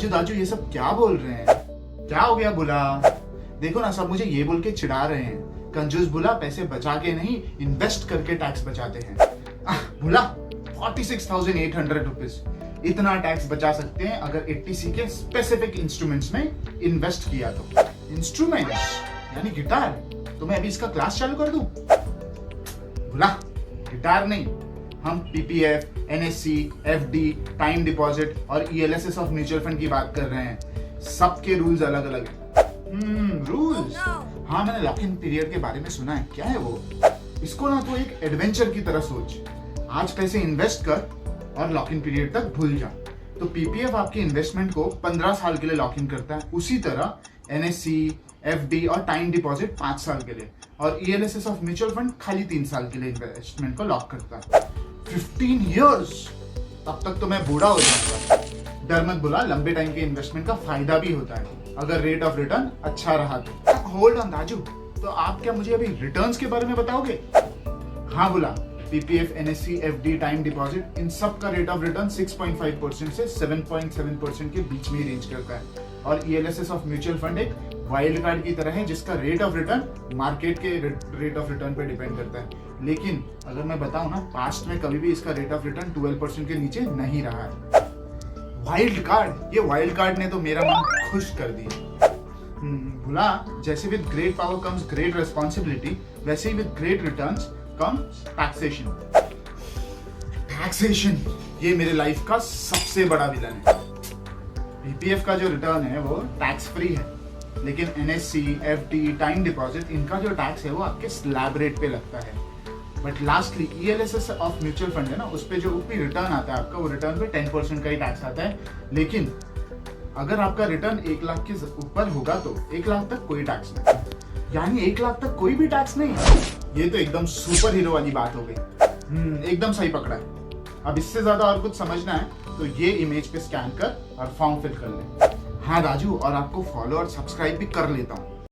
दाजू ये सब क्या बोल रहे हैं? क्या हो गया बुला? देखो ना, सब मुझे ये बोल के चिढ़ा रहे हैं, कंजूस बुला पैसे बचा के नहीं इन्वेस्ट करके टैक्स बचाते हैं। बुला 46,800 रुपीज, इतना टैक्स बचा सकते हैं अगर 80C के स्पेसिफिक इंस्ट्रूमेंट्स में इन्वेस्ट किया तो। इंस्ट्रूमेंट यानी गिटार? तो मैं अभी इसका क्लास चालू कर दूं? बुला गिटार नहीं, हम PPF, NSC, FD, time deposit और ईएलएसएस ऑफ म्यूचुअल फंड की बात कर रहे हैं। सबके रूल्स अलग अलग हैं। रूल्स? हाँ, मैंने लॉक इन पीरियड के बारे में सुना है। क्या है वो? इसको ना तो एक एडवेंचर की तरह सोच। आज पैसे इन्वेस्ट कर और लॉक इन पीरियड तक भूल जा। तो पीपीएफ आपकी इन्वेस्टमेंट को 15 साल के लिए लॉक इन करता है। उसी तरह एनएससी, एफडी और टाइम डिपॉजिट 5 साल के लिए, और ईएलएसएस ऑफ म्यूचुअल फंड खाली 3 साल के लिए इन्वेस्टमेंट को लॉक करता है। 15 इयर्स, तब तक तो मैं बूढ़ा हो जाऊंगा। डर मत बुला, लंबे टाइम के इन्वेस्टमेंट का फायदा भी होता है अगर रेट ऑफ रिटर्न अच्छा रहा तो। होल्ड ऑन दाजू, तो आप क्या मुझे अभी रिटर्न्स के बारे में बताओगे? हाँ बुला, PPF, NSC, FD, time deposit, इन सब का रेट ऑफ रिटर्न 6.5% से 7.7% के बीच में रेंज करता है। और ईएलएसएस ऑफ म्यूचुअल फंड एक वाइल्ड कार्ड की तरह है जिसका रेट ऑफ रिटर्न मार्केट के रेट ऑफ रिटर्न पे डिपेंड करता है। लेकिन अगर मैं बताऊं ना, पास्ट में कभी भी इसका रेट ऑफ रिटर्न 12% के नीचे नहीं रहा है। वाइल्ड कार्ड, ये वाइल्ड कार्ड ने तो मेरा मन खुश कर दिया। भुला, जैसे with great power comes great responsibility, वैसे ही with great returns comes taxation. Taxation, ये मेरे लाइफ का सबसे बड़ा विलन है। पीपीएफ का जो रिटर्न है वो टैक्स फ्री है, लेकिन एनएससी, एफडी, टाइम डिपॉजिट, इनका जो टैक्स है वो आपके स्लैब रेट पे लगता है। But lastly ELSS of mutual fund है ना, उस पे जो ऊपरी रिटर्न आता है आपका, वो रिटर्न पे 10% का ही टैक्स आता है। लेकिन अगर आपका रिटर्न 1 लाख के ऊपर होगा तो 1 लाख तक कोई टैक्स नहीं, यानी 1 लाख तक कोई भी टैक्स नहीं। ये तो एकदम सुपर हीरो वाली बात हो गई। एकदम सही पकड़ा है। अब इससे ज्यादा और कुछ समझना है तो ये इमेज पे स्कैन कर और फॉर्म फिल कर ले। हाँ राजू, और आपको फॉलो और सब्सक्राइब भी कर लेता हूँ।